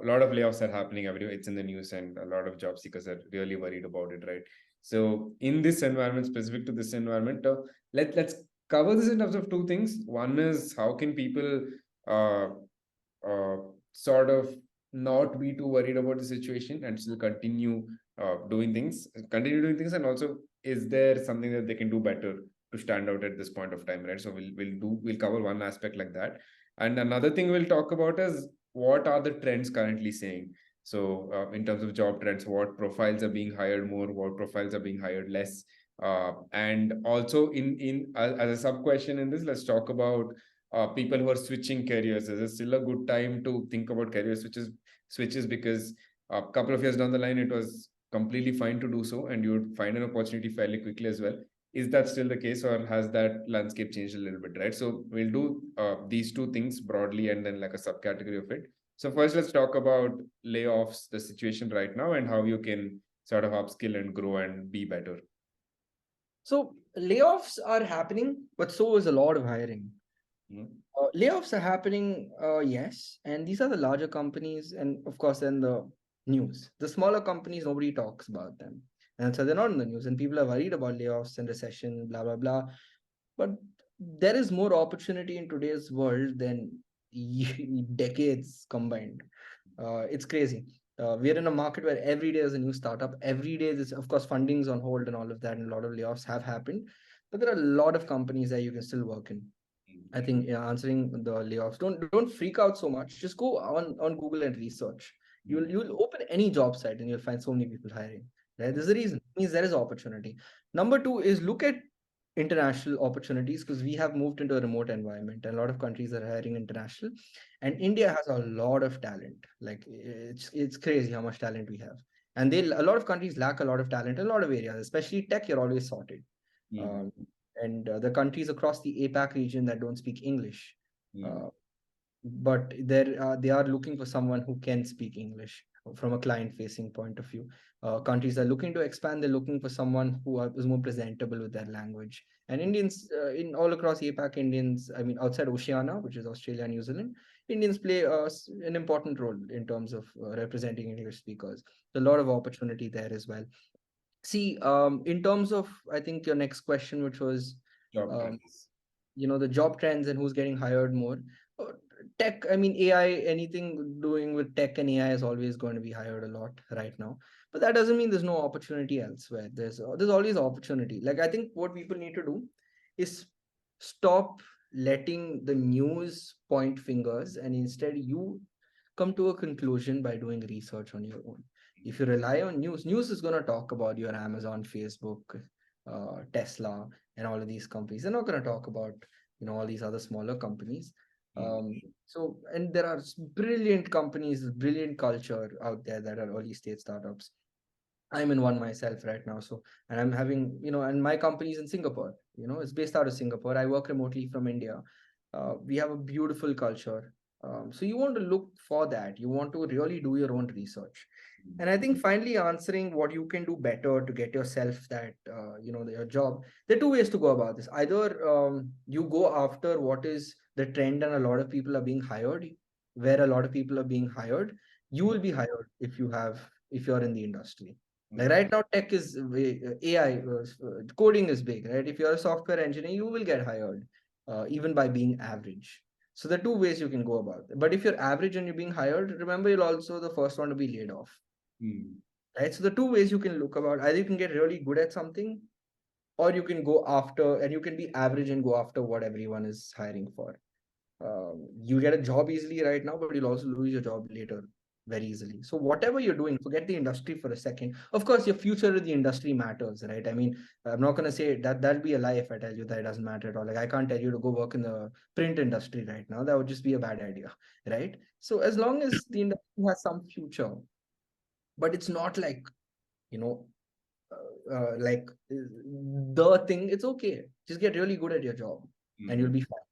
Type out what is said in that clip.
a lot of layoffs are happening everywhere. It's in the news, and a lot of job seekers are really worried about it, right? So in this environment, specific to this environment, let's cover this in terms of two things. One is how can people uh, uh, sort of not be too worried about the situation and still continue doing things, and also is there something that they can do better to stand out at this point of time, right? So we'll cover one aspect like that, and another thing we'll talk about is what are the trends currently saying. So in terms of job trends, what profiles are being hired more, what profiles are being hired less, and also in as a sub question in this, let's talk about people who are switching careers. Is it still a good time to think about career switches because a couple of years down the line it was completely fine to do so and you would find an opportunity fairly quickly as well? Is that still the case, or has that landscape changed a little bit, right? So we'll do these two things broadly and then like a subcategory of it. So first, let's talk about layoffs, the situation right now, and how you can sort of upskill and grow and be better. So layoffs are happening, but so is a lot of hiring. Layoffs are happening, yes, and these are the larger companies, and of course, then the news. The smaller companies, nobody talks about them, and so they're not in the news, and people are worried about layoffs and recession, blah blah blah. But there is more opportunity in today's world than decades combined. It's crazy. We're in a market where every day is a new startup. Every day, this, of course, funding's on hold and all of that, and a lot of layoffs have happened. But there are a lot of companies that you can still work in. I think, yeah, answering the layoffs, don't freak out so much. Just go on Google and research. You'll open any job site and you'll find so many people hiring. Right? There's a reason. It means there is opportunity. Number two is look at international opportunities, because we have moved into a remote environment and a lot of countries are hiring international, and India has a lot of talent. Like it's crazy how much talent we have, and a lot of countries lack a lot of talent in a lot of areas, especially tech. You're always sorted. um, and the countries across the APAC region that don't speak English, uh, but they are looking for someone who can speak English from a client-facing point of view. Countries are looking to expand; they're looking for someone who is more presentable with their language. And Indians, in all across APAC, Indians, I mean, outside Oceania, which is Australia and New Zealand, Indians play an important role in terms of representing English speakers. A lot of opportunity there as well. See, in terms of, I think your next question, which was, Job um, trends. the job trends and who's getting hired more. Uh, Tech, I mean, AI, anything doing with tech and AI is always going to be hired a lot right now. But that doesn't mean there's no opportunity elsewhere. There's always opportunity. Like, I think what people need to do is stop letting the news point fingers, and instead you come to a conclusion by doing research on your own. If you rely on news is going to talk about your Amazon, Facebook, Tesla, and all of these companies. They're not going to talk about all these other smaller companies. So, and there are brilliant companies, brilliant culture out there that are early stage startups. I'm in one myself right now. So, and I'm having, and my company is in Singapore. It's based out of Singapore. I work remotely from India. We have a beautiful culture. So you want to look for that. You want to really do your own research. And I think finally answering what you can do better to get yourself that, your job. There are two ways to go about this. Either you go after what is the trend and a lot of people are being hired, where a lot of people are being hired. You will be hired if you're in the industry. Like right now, tech is AI, coding is big, right? If you're a software engineer, you will get hired, even by being average. So there are two ways you can go about it. But if you're average and you're being hired, remember you're also the first one to be laid off. Right? So the two ways you can look about, either you can get really good at something, or you can go after, and you can be average and go after what everyone is hiring for. You get a job easily right now, but you'll also lose your job later very easily. So whatever you're doing, forget the industry for a second. Of course, your future in the industry matters, right? I mean, I'm not going to say that that'll be a lie if I tell you that it doesn't matter at all. Like, I can't tell you to go work in the print industry right now. That would just be a bad idea, right? So as long as the industry has some future, but it's not like, you know, like the thing, it's okay. Just get really good at your job and you'll be fine.